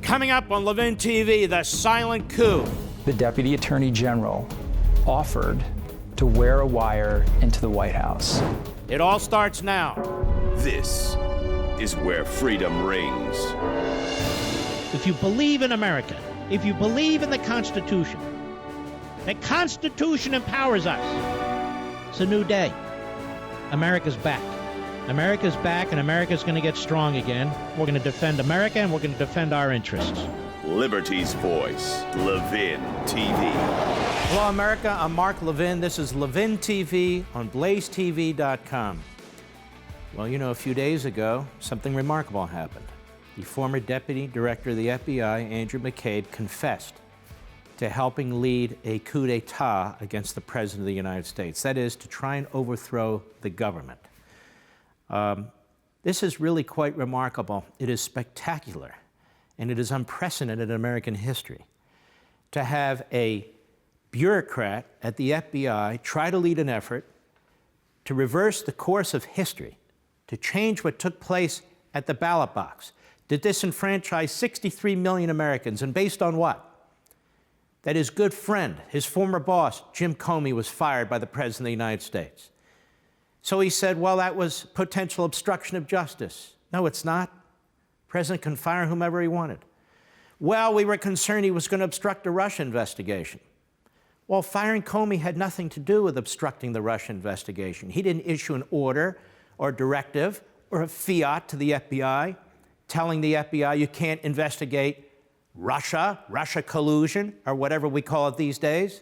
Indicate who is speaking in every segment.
Speaker 1: Coming up on LevinTV, the silent coup.
Speaker 2: The Deputy Attorney General offered to wear a wire into the White House.
Speaker 1: It all starts now.
Speaker 3: This is where freedom rings.
Speaker 4: If you believe in America, if you believe in the Constitution empowers us. It's a new day. America's back. America's back, and America's going to get strong again. We're going to defend America, and we're going to defend our interests.
Speaker 3: Liberty's voice, LevinTV.
Speaker 1: Hello, America. I'm Mark Levin. This is LevinTV on BlazeTV.com. Well, you know, a few days ago, something remarkable happened. The former Deputy Director of the FBI, Andrew McCabe, confessed to helping lead a coup d'etat against the President of the United States. That is, to try and overthrow the government. This is really quite remarkable. It is spectacular, and it is unprecedented in American history to have a bureaucrat at the FBI try to lead an effort to reverse the course of history, to change what took place at the ballot box, to disenfranchise 63 million Americans, and based on what? That his good friend, his former boss, Jim Comey, was fired by the President of the United States. So he said, well, that was potential obstruction of justice. No, it's not. The President can fire whomever he wanted. Well, we were concerned he was going to obstruct a Russia investigation. Well, firing Comey had nothing to do with obstructing the Russia investigation. He didn't issue an order or directive or a fiat to the FBI telling the FBI you can't investigate Russia collusion, or whatever we call it these days.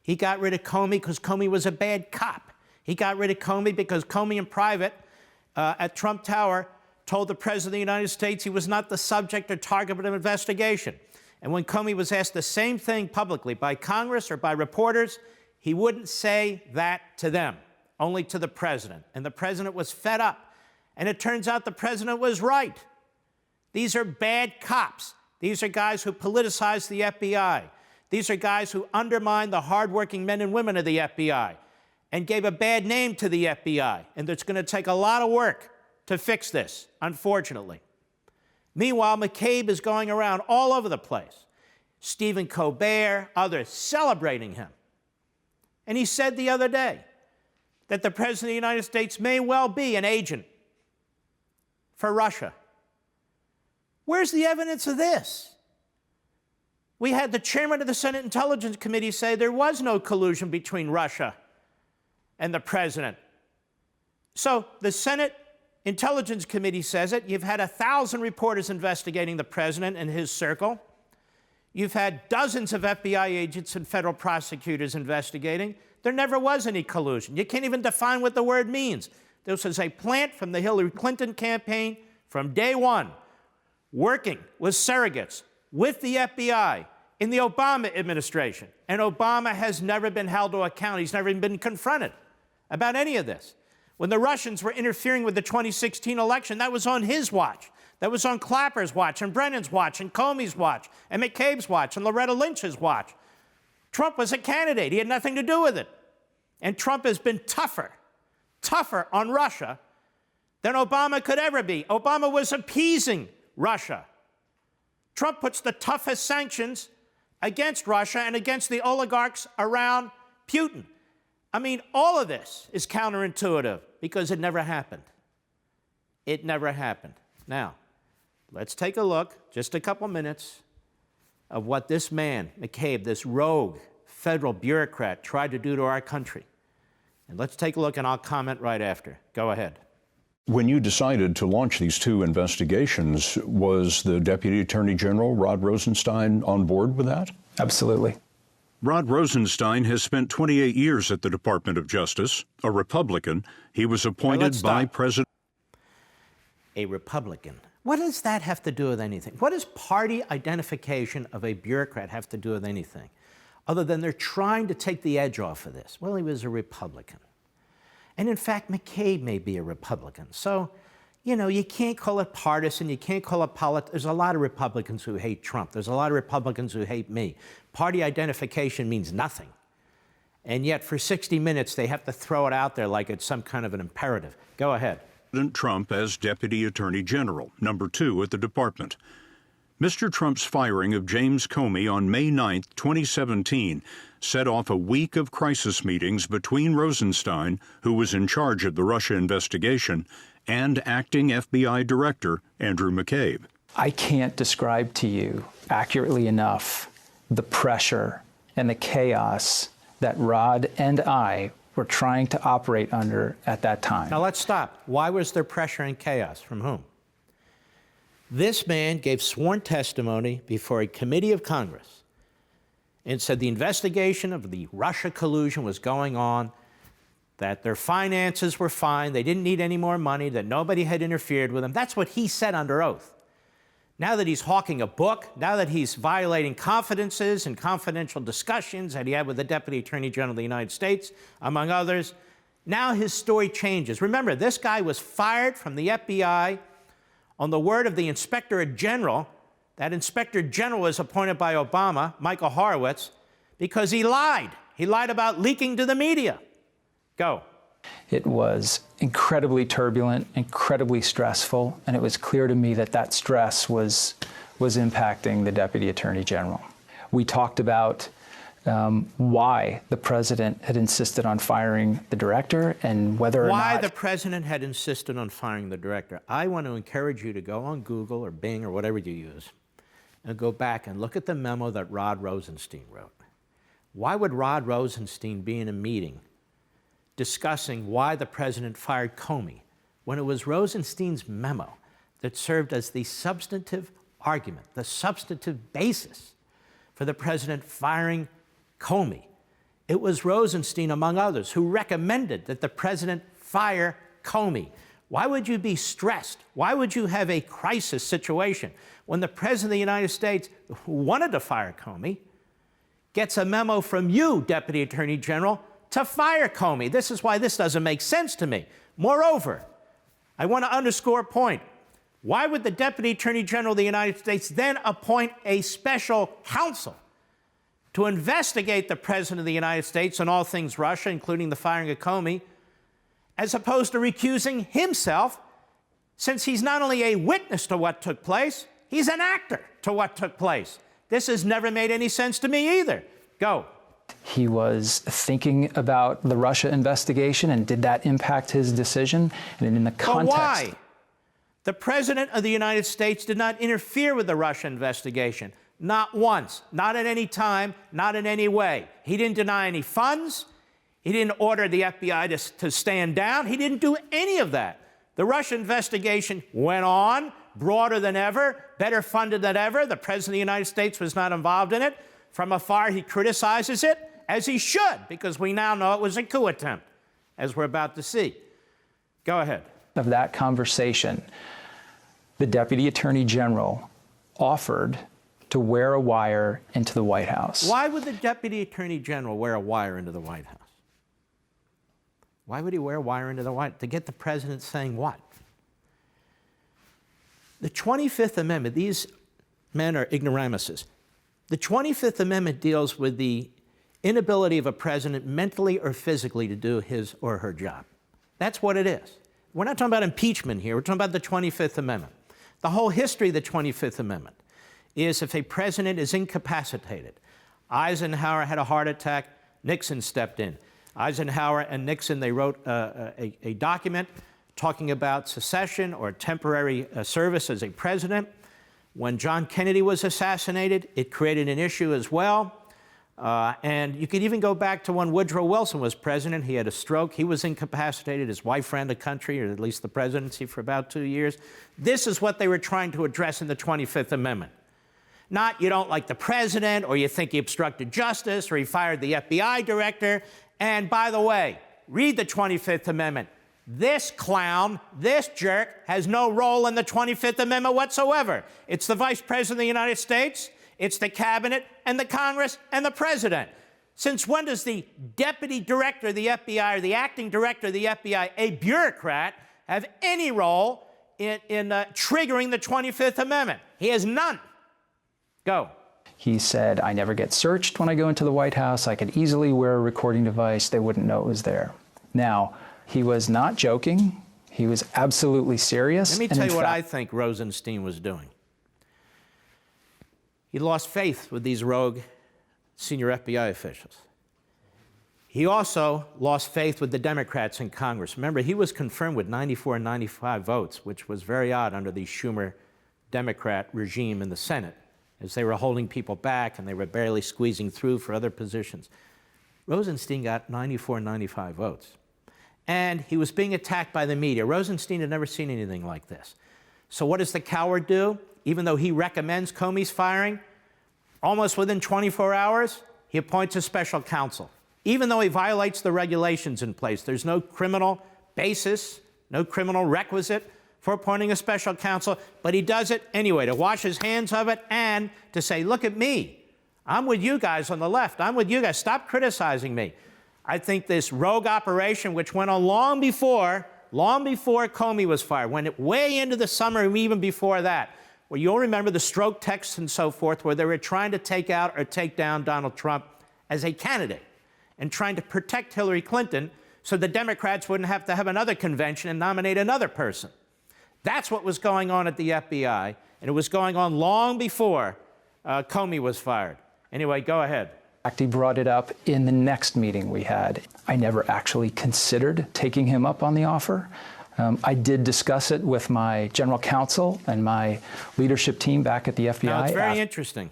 Speaker 1: He got rid of Comey because Comey was a bad cop. He got rid of Comey because Comey in private at Trump Tower told the President of the United States he was not the subject or target of an investigation. And when Comey was asked the same thing publicly by Congress or by reporters, he wouldn't say that to them, only to the President. And the President was fed up. And it turns out the President was right. These are bad cops. These are guys who politicize the FBI. These are guys who undermine the hardworking men and women of the FBI and gave a bad name to the FBI. And it's going to take a lot of work to fix this, unfortunately. Meanwhile, McCabe is going around all over the place. Stephen Colbert, others, celebrating him. And he said the other day that the President of the United States may well be an agent for Russia. Where's the evidence of this? We had the chairman of the Senate Intelligence Committee say there was no collusion between Russia and the President. So the Senate Intelligence Committee says it. You've had 1,000 reporters investigating the President and his circle. You've had dozens of FBI agents and federal prosecutors investigating. There never was any collusion. You can't even define what the word means. This was a plant from the Hillary Clinton campaign from day one, working with surrogates, with the FBI, in the Obama administration. And Obama has never been held to account. He's never even been confronted about any of this. When the Russians were interfering with the 2016 election, that was on his watch. That was on Clapper's watch, and Brennan's watch, and Comey's watch, and McCabe's watch, and Loretta Lynch's watch. Trump was a candidate. He had nothing to do with it. And Trump has been tougher on Russia than Obama could ever be. Obama was appeasing Russia. Trump puts the toughest sanctions against Russia and against the oligarchs around Putin. I mean, all of this is counterintuitive because it never happened. It never happened. Now, let's take a look, just a couple minutes, of what this man, McCabe, this rogue federal bureaucrat, tried to do to our country. And let's take a look, and I'll comment right after. Go ahead.
Speaker 5: When you decided to launch these two investigations, was the Deputy Attorney General, Rod Rosenstein, on board with that?
Speaker 2: Absolutely.
Speaker 5: Rod Rosenstein has spent 28 years at the Department of Justice. A Republican, he was appointed by President...
Speaker 1: A Republican. What does that have to do with anything? What does party identification of a bureaucrat have to do with anything? Other than they're trying to take the edge off of this. Well, he was a Republican. And in fact, McCabe may be a Republican. So, you know, you can't call it partisan, you can't call it politics. There's a lot of Republicans who hate Trump. There's a lot of Republicans who hate me. Party identification means nothing. And yet, for 60 minutes, they have to throw it out there like it's some kind of an imperative. Go ahead.
Speaker 5: President Trump as Deputy Attorney General, #2 at the department. Mr. Trump's firing of James Comey on May 9, 2017, set off a week of crisis meetings between Rosenstein, who was in charge of the Russia investigation, and acting FBI Director Andrew McCabe.
Speaker 2: I can't describe to you accurately enough the pressure and the chaos that Rod and I were trying to operate under at that time.
Speaker 1: Now let's stop. Why was there pressure and chaos? From whom? This man gave sworn testimony before a committee of Congress and said the investigation of the Russia collusion was going on, that their finances were fine, they didn't need any more money, that nobody had interfered with them. That's what he said under oath. Now that he's hawking a book, now that he's violating confidences and confidential discussions that he had with the Deputy Attorney General of the United States, among others, now his story changes. Remember, this guy was fired from the FBI on the word of the Inspector General. That Inspector General was appointed by Obama, Michael Horowitz, because he lied. He lied about leaking to the media. Go.
Speaker 2: It was incredibly turbulent, incredibly stressful, and it was clear to me that that stress was impacting the Deputy Attorney General. We talked about why the president had insisted on firing the director and whether or not...
Speaker 1: Why the president had insisted on firing the director. I want to encourage you to go on Google or Bing or whatever you use and go back and look at the memo that Rod Rosenstein wrote. Why would Rod Rosenstein be in a meeting discussing why the president fired Comey when it was Rosenstein's memo that served as the substantive argument, the substantive basis for the president firing Comey? It was Rosenstein, among others, who recommended that the president fire Comey. Why would you be stressed? Why would you have a crisis situation when the president of the United States, who wanted to fire Comey, gets a memo from you, Deputy Attorney General, to fire Comey? This is why this doesn't make sense to me. Moreover, I want to underscore a point. Why would the Deputy Attorney General of the United States then appoint a special counsel to investigate the President of the United States on all things Russia, including the firing of Comey, as opposed to recusing himself, since he's not only a witness to what took place, he's an actor to what took place? This has never made any sense to me either. Go.
Speaker 2: He was thinking about the Russia investigation, and did that impact his decision? And in the context...
Speaker 1: But why? The President of the United States did not interfere with the Russia investigation. Not once, not at any time, not in any way. He didn't deny any funds. He didn't order the FBI to stand down. He didn't do any of that. The Russia investigation went on, broader than ever, better funded than ever. The President of the United States was not involved in it. From afar, he criticizes it, as he should, because we now know it was a coup attempt, as we're about to see. Go ahead.
Speaker 2: Of that conversation, the Deputy Attorney General offered to wear a wire into the White House.
Speaker 1: Why would the Deputy Attorney General wear a wire into the White House? Why would he wear a wire into the White House? To get the president saying what? The 25th Amendment, these men are ignoramuses. The 25th Amendment deals with the inability of a president mentally or physically to do his or her job. That's what it is. We're not talking about impeachment here. We're talking about the 25th Amendment. The whole history of the 25th Amendment is if a president is incapacitated. Eisenhower had a heart attack, Nixon stepped in. Eisenhower and Nixon, they wrote a document talking about secession or temporary service as a president. When John Kennedy was assassinated, it created an issue as well. And you could even go back to when Woodrow Wilson was president. He had a stroke. He was incapacitated. His wife ran the country, or at least the presidency, for about 2 years. This is what they were trying to address in the 25th Amendment. Not you don't like the president, or you think he obstructed justice, or he fired the FBI director. And by the way, read the 25th Amendment. This clown, this jerk, has no role in the 25th Amendment whatsoever. It's the Vice President of the United States, it's the Cabinet, and the Congress, and the President. Since when does the Deputy Director of the FBI or the Acting Director of the FBI, a bureaucrat, have any role in triggering the 25th Amendment? He has none. Go.
Speaker 2: He said, I never get searched when I go into the White House. I could easily wear a recording device. They wouldn't know it was there. Now, he was not joking. He was absolutely serious.
Speaker 1: Let me tell you what I think Rosenstein was doing. He lost faith with these rogue senior FBI officials. He also lost faith with the Democrats in Congress. Remember, he was confirmed with 94 and 95 votes, which was very odd under the Schumer Democrat regime in the Senate, as they were holding people back and they were barely squeezing through for other positions. Rosenstein got 94 and 95 votes. And he was being attacked by the media. Rosenstein had never seen anything like this. So what does the coward do? Even though he recommends Comey's firing, almost within 24 hours, he appoints a special counsel. Even though he violates the regulations in place, there's no criminal basis, no criminal requisite for appointing a special counsel, but he does it anyway to wash his hands of it and to say, look at me. I'm with you guys on the left. I'm with you guys. Stop criticizing me. I think this rogue operation, which went on long before Comey was fired, went way into the summer, even before that, where you'll remember the stroke texts and so forth, where they were trying to take out or take down Donald Trump as a candidate and trying to protect Hillary Clinton so the Democrats wouldn't have to have another convention and nominate another person. That's what was going on at the FBI, and it was going on long before Comey was fired. Anyway, go ahead.
Speaker 2: He brought it up in the next meeting we had. I never actually considered taking him up on the offer. I did discuss it with my general counsel and my leadership team back at the FBI.
Speaker 1: Now, it's very interesting.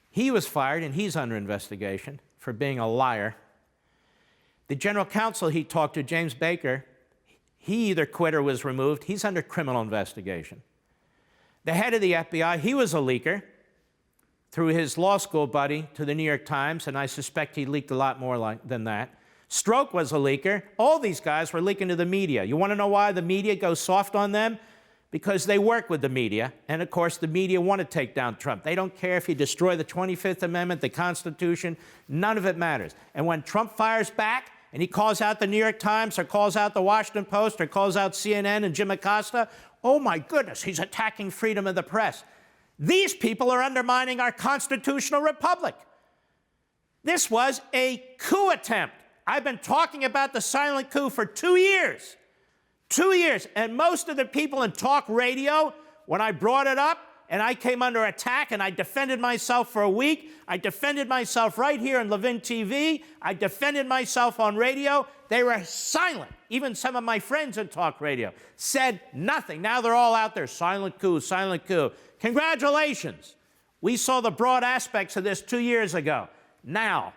Speaker 1: He was fired, and he's under investigation for being a liar. The general counsel he talked to, James Baker, he either quit or was removed. He's under criminal investigation. The head of the FBI, he was a leaker through his law school buddy to the New York Times, and I suspect he leaked a lot more than that. Stroke was a leaker. All these guys were leaking to the media. You want to know why the media goes soft on them? Because they work with the media, and of course the media want to take down Trump. They don't care if you destroy the 25th Amendment, the Constitution, none of it matters. And when Trump fires back and he calls out the New York Times or calls out the Washington Post or calls out CNN and Jim Acosta, oh my goodness, he's attacking freedom of the press. These people are undermining our constitutional republic. This was a coup attempt. I've been talking about the silent coup for 2 years. 2 years. And most of the people in talk radio, when I brought it up and I came under attack and I defended myself for a week, I defended myself right here on LevinTV, I defended myself on radio, they were silent. Even some of my friends in talk radio said nothing. Now they're all out there, silent coup, silent coup. Congratulations. We saw the broad aspects of this 2 years ago. Now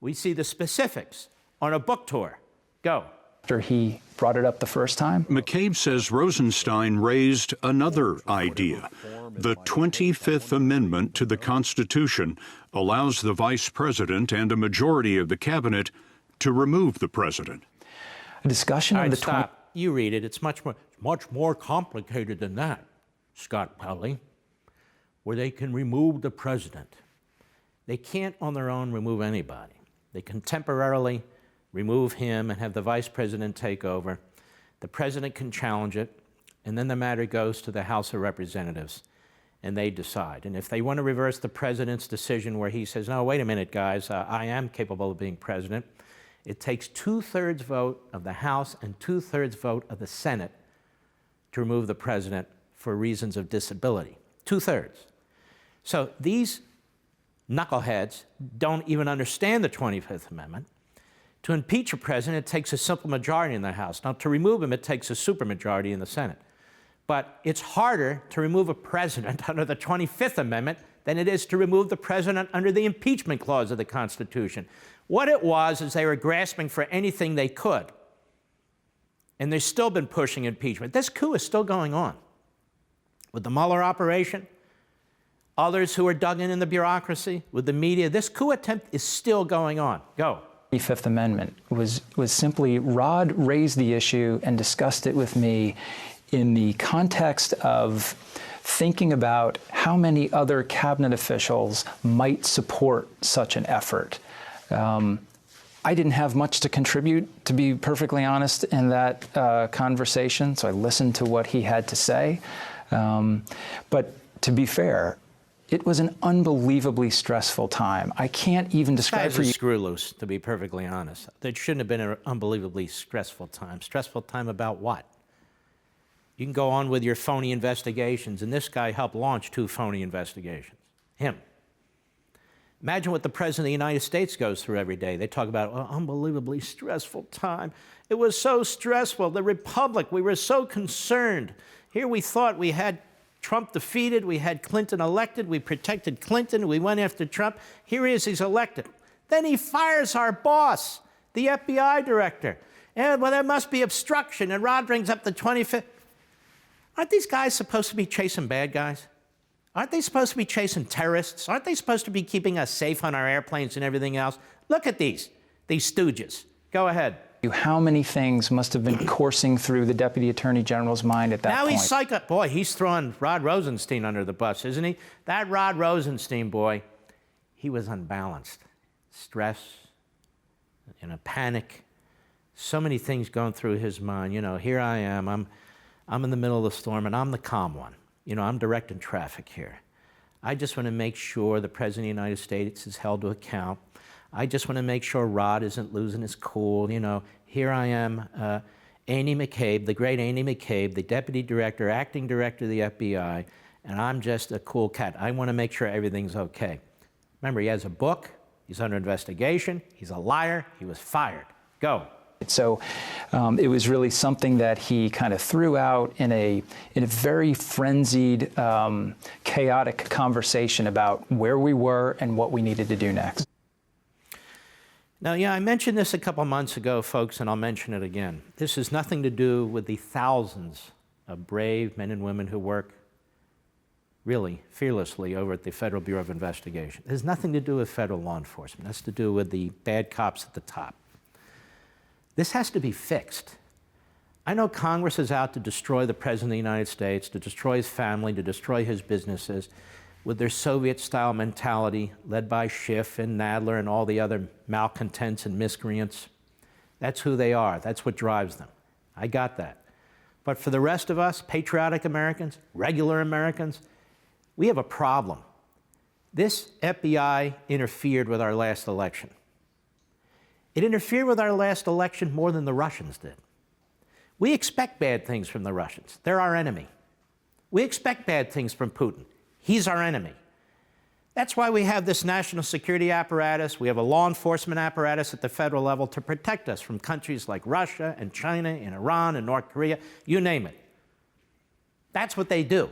Speaker 1: we see the specifics on a book tour. Go.
Speaker 2: After he brought it up the first time.
Speaker 5: McCabe says Rosenstein raised another idea. The 25th Amendment to the Constitution allows the vice president and a majority of the cabinet to remove the president.
Speaker 2: A discussion
Speaker 1: All
Speaker 2: of
Speaker 1: right,
Speaker 2: the
Speaker 1: stop. You read it. It's much more complicated than that, Scott Pelley, where they can remove the president. They can't on their own remove anybody. They can temporarily remove him and have the vice president take over. The president can challenge it, and then the matter goes to the House of Representatives, and they decide. And if they want to reverse the president's decision where he says, no, wait a minute, guys, I am capable of being president, it takes 2/3 vote of the House and 2/3 vote of the Senate to remove the president for reasons of disability. 2/3. So these knuckleheads don't even understand the 25th Amendment. To impeach a president, it takes a simple majority in the House. Now, to remove him, it takes a supermajority in the Senate. But it's harder to remove a president under the 25th Amendment than it is to remove the president under the impeachment clause of the Constitution. What it was is they were grasping for anything they could. And they've still been pushing impeachment. This coup is still going on. With the Mueller operation, others who are dug in the bureaucracy, with the media, this coup attempt is still going on. Go.
Speaker 2: 25th Amendment was simply Rod raised the issue and discussed it with me in the context of thinking about how many other cabinet officials might support such an effort. I didn't have much to contribute, to be perfectly honest, in that conversation, so I listened to what he had to say. But to be fair, it was an unbelievably stressful time. I can't even describe for you.
Speaker 1: Screw loose, to be perfectly honest. It shouldn't have been an unbelievably stressful time. Stressful time about what? You can go on with your phony investigations, and this guy helped launch 2 phony investigations. Him. Imagine what the President of the United States goes through every day. They talk about an unbelievably stressful time. It was so stressful. The Republic, we were so concerned. Here we thought we had Trump defeated, we had Clinton elected, we protected Clinton, we went after Trump. Here he is, he's elected. Then he fires our boss, the FBI director. And, well, there must be obstruction, and Rod brings up the 25th. Aren't these guys supposed to be chasing bad guys? Aren't they supposed to be chasing terrorists? Aren't they supposed to be keeping us safe on our airplanes and everything else? Look at these stooges. Go ahead.
Speaker 2: How many things must have been coursing through the Deputy Attorney General's mind at that point?
Speaker 1: Now he's psyched. Boy, he's throwing Rod Rosenstein under the bus, isn't he? That Rod Rosenstein boy, he was unbalanced. Stress, in a panic, so many things going through his mind. You know, here I am, I'm in the middle of the storm, and I'm the calm one. You know, I'm directing traffic here. I just want to make sure the President of the United States is held to account. I just want to make sure Rod isn't losing his cool. You know, here I am, Andy McCabe, the great Andy McCabe, the Deputy Director, Acting Director of the FBI, and I'm just a cool cat. I want to make sure everything's okay. Remember, he has a book, he's under investigation, he's a liar, he was fired. Go.
Speaker 2: So it was really something that he kind of threw out in a very frenzied, chaotic conversation about where we were and what we needed to do next.
Speaker 1: Now, yeah, I mentioned this a couple months ago, folks, and I'll mention it again. This has nothing to do with the thousands of brave men and women who work really fearlessly over at the Federal Bureau of Investigation. It has nothing to do with federal law enforcement. It has to do with the bad cops at the top. This has to be fixed. I know Congress is out to destroy the President of the United States, to destroy his family, to destroy his businesses, with their Soviet-style mentality led by Schiff and Nadler and all the other malcontents and miscreants. That's who they are. That's what drives them. I got that. But for the rest of us, patriotic Americans, regular Americans, we have a problem. This FBI interfered with our last election. It interfered with our last election more than the Russians did. We expect bad things from the Russians. They're our enemy. We expect bad things from Putin. He's our enemy. That's why we have this national security apparatus. We have a law enforcement apparatus at the federal level to protect us from countries like Russia and China and Iran and North Korea, you name it. That's what they do.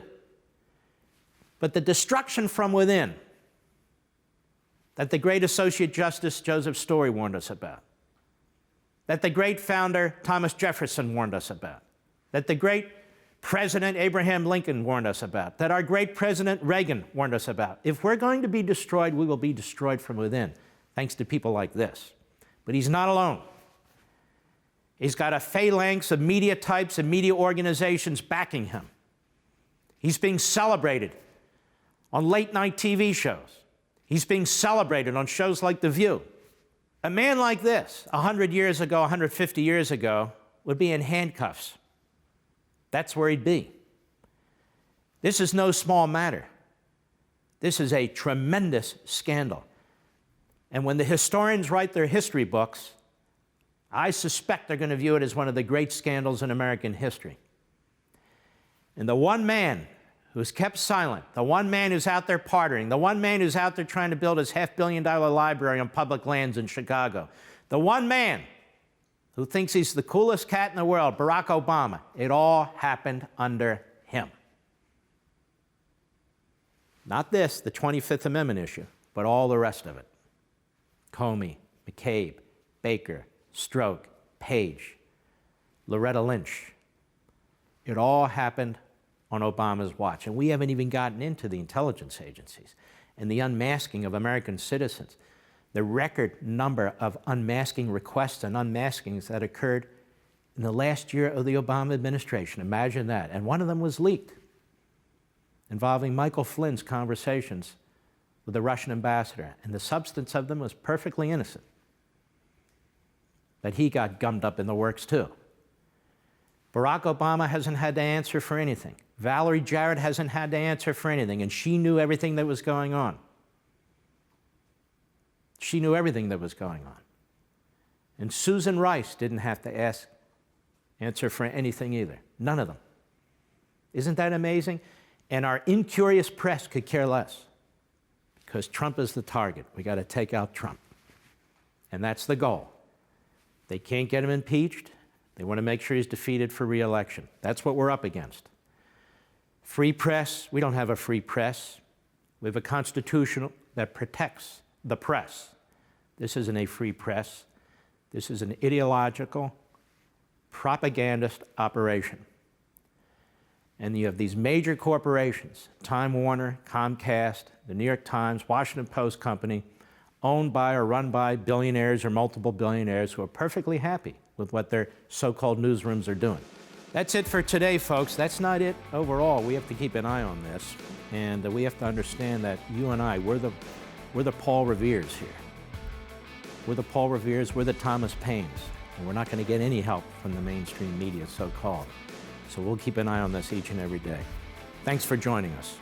Speaker 1: But the destruction from within that the great Associate Justice Joseph Story warned us about, that the great founder Thomas Jefferson warned us about, that the great President Abraham Lincoln warned us about, that our great President Reagan warned us about. If we're going to be destroyed, we will be destroyed from within, thanks to people like this. But he's not alone. He's got a phalanx of media types and media organizations backing him. He's being celebrated on late-night TV shows. He's being celebrated on shows like The View. A man like this, 100 years ago, 150 years ago, would be in handcuffs. That's where he'd be. This is no small matter. This is a tremendous scandal. And when the historians write their history books, I suspect they're going to view it as one of the great scandals in American history. And the one man who's kept silent, the one man who's out there partying, the one man who's out there trying to build his $500 million library on public lands in Chicago, the one man who thinks he's the coolest cat in the world, Barack Obama, it all happened under him. Not this, the 25th Amendment issue, but all the rest of it. Comey, McCabe, Baker, Strzok, Page, Loretta Lynch. It all happened on Obama's watch. And we haven't even gotten into the intelligence agencies and the unmasking of American citizens. The record number of unmasking requests and unmaskings that occurred in the last year of the Obama administration. Imagine that. And one of them was leaked, involving Michael Flynn's conversations with the Russian ambassador. And the substance of them was perfectly innocent. But he got gummed up in the works too. Barack Obama hasn't had to answer for anything. Valerie Jarrett hasn't had to answer for anything, and she knew everything that was going on. She knew everything that was going on. And Susan Rice didn't have to answer for anything either. None of them. Isn't that amazing? And our incurious press could care less. because Trump is the target. We got to take out Trump. And that's the goal. They can't get him impeached. They want to make sure he's defeated for re-election. That's what we're up against. Free press, we don't have a free press. We have a constitution that protects the press. This isn't a free press. This is an ideological, propagandist operation. And you have these major corporations, Time Warner, Comcast, the New York Times, Washington Post Company, owned by or run by billionaires or multiple billionaires who are perfectly happy with what their so-called newsrooms are doing. That's it for today, folks. That's not it overall. We have to keep an eye on this, and we have to understand that you and I, we're the Paul Reveres here. We're the Paul Reveres, we're the Thomas Paines, and we're not going to get any help from the mainstream media, so-called. So we'll keep an eye on this each and every day. Thanks for joining us.